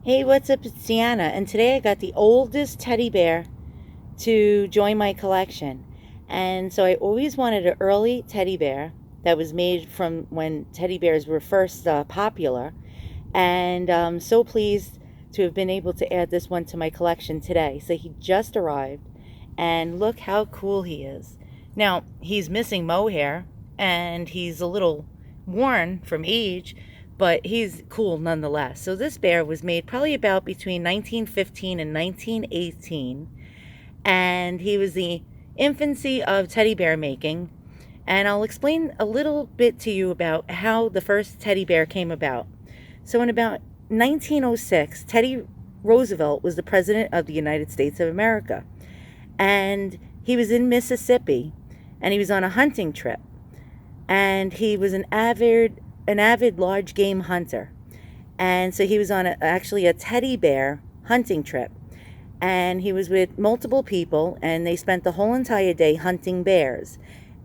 Hey, what's up? It's Deanna, and today I got the oldest teddy bear to join my collection. And so I always wanted an early teddy bear that was made from when teddy bears were first popular. And I'm so pleased to have been able to add this one to my collection today. So he just arrived, and look how cool he is. Now, he's missing mohair, and he's a little worn from age, but he's cool nonetheless. So this bear was made probably about between 1915 and 1918, and he was the infancy of teddy bear making. And I'll explain a little bit to you about how the first teddy bear came about. So in about 1906, Teddy Roosevelt was the president of the United States of America, and he was in Mississippi, and he was on a hunting trip, and he was an avid large game hunter. And so he was on actually a teddy bear hunting trip, and he was with multiple people, and they spent the whole entire day hunting bears.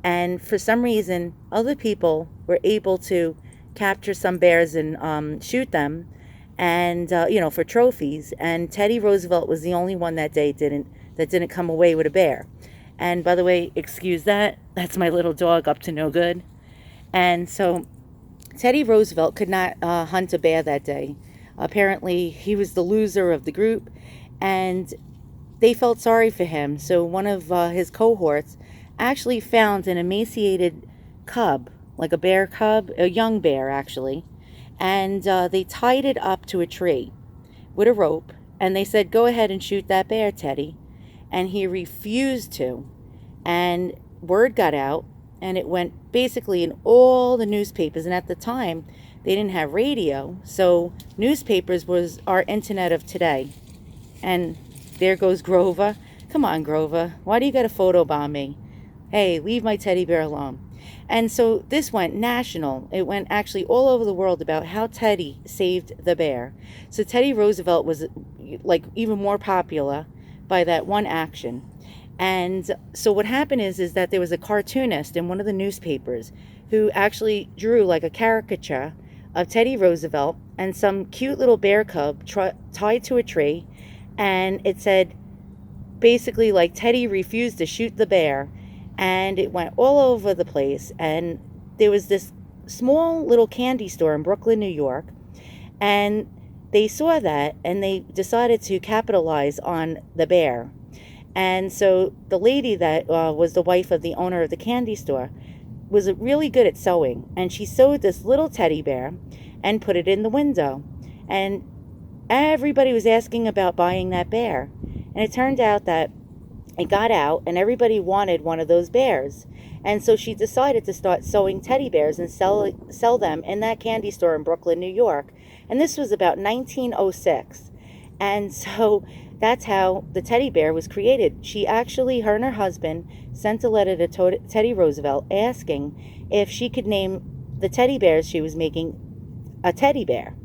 And for some reason, other people were able to capture some bears and shoot them, and for trophies. And Teddy Roosevelt was the only one that day that didn't come away with a bear. And by the way, excuse that, that's my little dog up to no good. And so Teddy Roosevelt could not hunt a bear that day. Apparently, he was the loser of the group, and they felt sorry for him. So one of his cohorts actually found an emaciated cub, like a bear cub, a young bear actually, and they tied it up to a tree with a rope, and they said, "Go ahead and shoot that bear, Teddy." And he refused to, and word got out, and it went basically in all the newspapers. And at the time, they didn't have radio, so newspapers was our internet of today. And there goes Grover. Come on, Grover, why do you got to photobomb me? Hey, leave my teddy bear alone. And so this went national. It went actually all over the world about how Teddy saved the bear. So Teddy Roosevelt was like even more popular by that one action. And so what happened is that there was a cartoonist in one of the newspapers who actually drew like a caricature of Teddy Roosevelt and some cute little bear cub tied to a tree. And it said basically like Teddy refused to shoot the bear. And it went all over the place. And there was this small little candy store in Brooklyn, New York. And they saw that, and they decided to capitalize on the bear. And so the lady that was the wife of the owner of the candy store was really good at sewing. And she sewed this little teddy bear and put it in the window. And everybody was asking about buying that bear. And it turned out that it got out, and everybody wanted one of those bears. And so she decided to start sewing teddy bears and sell them in that candy store in Brooklyn, New York. And this was about 1906. And so that's how the teddy bear was created. She actually, her and her husband, sent a letter to Teddy Roosevelt asking if she could name the teddy bears she was making a teddy bear.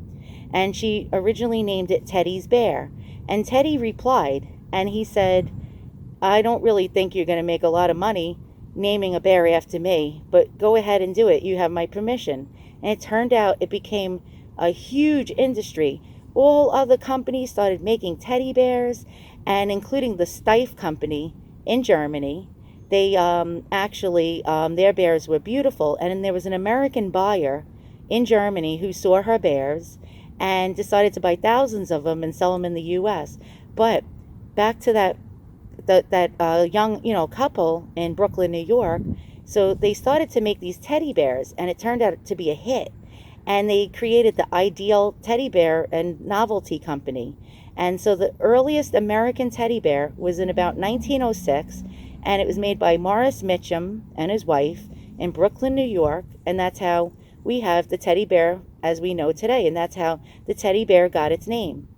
And she originally named it Teddy's Bear. And Teddy replied, and he said, "I don't really think you're going to make a lot of money naming a bear after me, but go ahead and do it. You have my permission." And it turned out it became a huge industry. All other companies started making teddy bears, and including the Steiff company in Germany. They their bears were beautiful. And then there was an American buyer in Germany who saw her bears and decided to buy thousands of them and sell them in the U.S. But back to that young couple in Brooklyn, New York. So they started to make these teddy bears, and it turned out to be a hit. And they created the Ideal Teddy Bear and Novelty Company. And so the earliest American teddy bear was in about 1906, and it was made by Morris Mitchum and his wife in Brooklyn, New York. And that's how we have the teddy bear as we know today, and that's how the teddy bear got its name.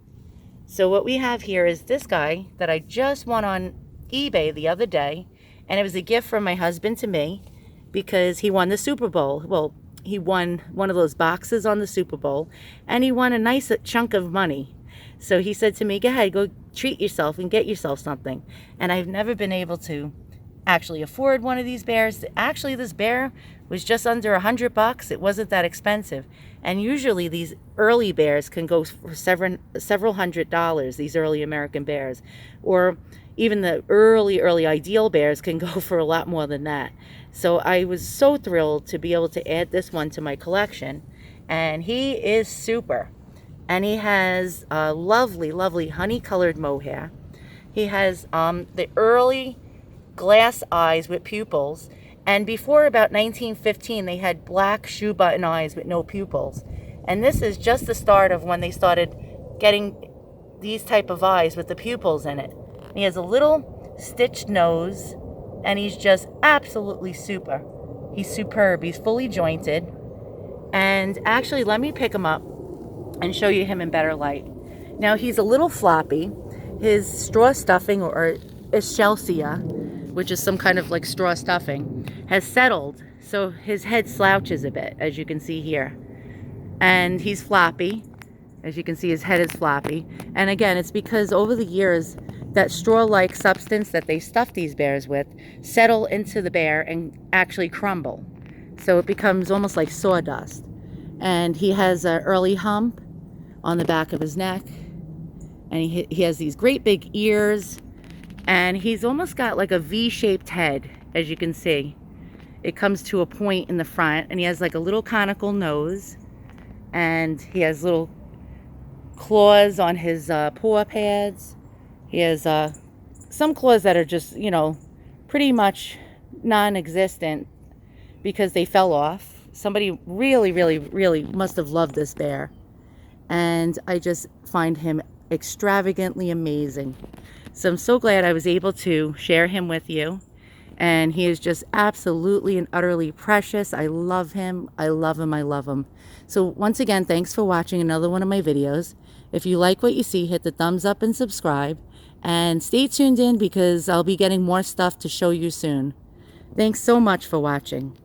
So what we have here is this guy that I just won on eBay the other day, and it was a gift from my husband to me because he won the Super Bowl. Well, he won one of those boxes on the Super Bowl, and he won a nice chunk of money. So he said to me, "Go ahead, go treat yourself and get yourself something." And I've never been able to actually afford one of these bears. Actually, this bear was just under $100. It wasn't that expensive. And usually these early bears can go for several $100s, these early American bears. Or even the early ideal bears can go for a lot more than that. So I was so thrilled to be able to add this one to my collection. And he is super. And he has lovely, lovely honey-colored mohair. He has the early glass eyes with pupils. And before about 1915, they had black shoe button eyes with no pupils. And this is just the start of when they started getting these type of eyes with the pupils in it. He has a little stitched nose, and he's just absolutely super. He's superb. He's fully jointed. And actually, let me pick him up and show you him in better light. Now, he's a little floppy. His straw stuffing, or Excelsia, which is some kind of like straw stuffing, has settled. So his head slouches a bit, as you can see here. And he's floppy. As you can see, his head is floppy. And again, it's because over the years, that straw-like substance that they stuff these bears with settle into the bear and actually crumble. So it becomes almost like sawdust. And he has an early hump on the back of his neck. And he has these great big ears. And he's almost got like a V-shaped head, as you can see. It comes to a point in the front. And he has like a little conical nose. And he has little claws on his paw pads. He has some claws that are just, you know, pretty much non-existent because they fell off. Somebody really, really, really must have loved this bear. And I just find him extravagantly amazing. So I'm so glad I was able to share him with you. And he is just absolutely and utterly precious. I love him. I love him. I love him. So once again, thanks for watching another one of my videos. If you like what you see, hit the thumbs up and subscribe. And stay tuned in because I'll be getting more stuff to show you soon. Thanks so much for watching.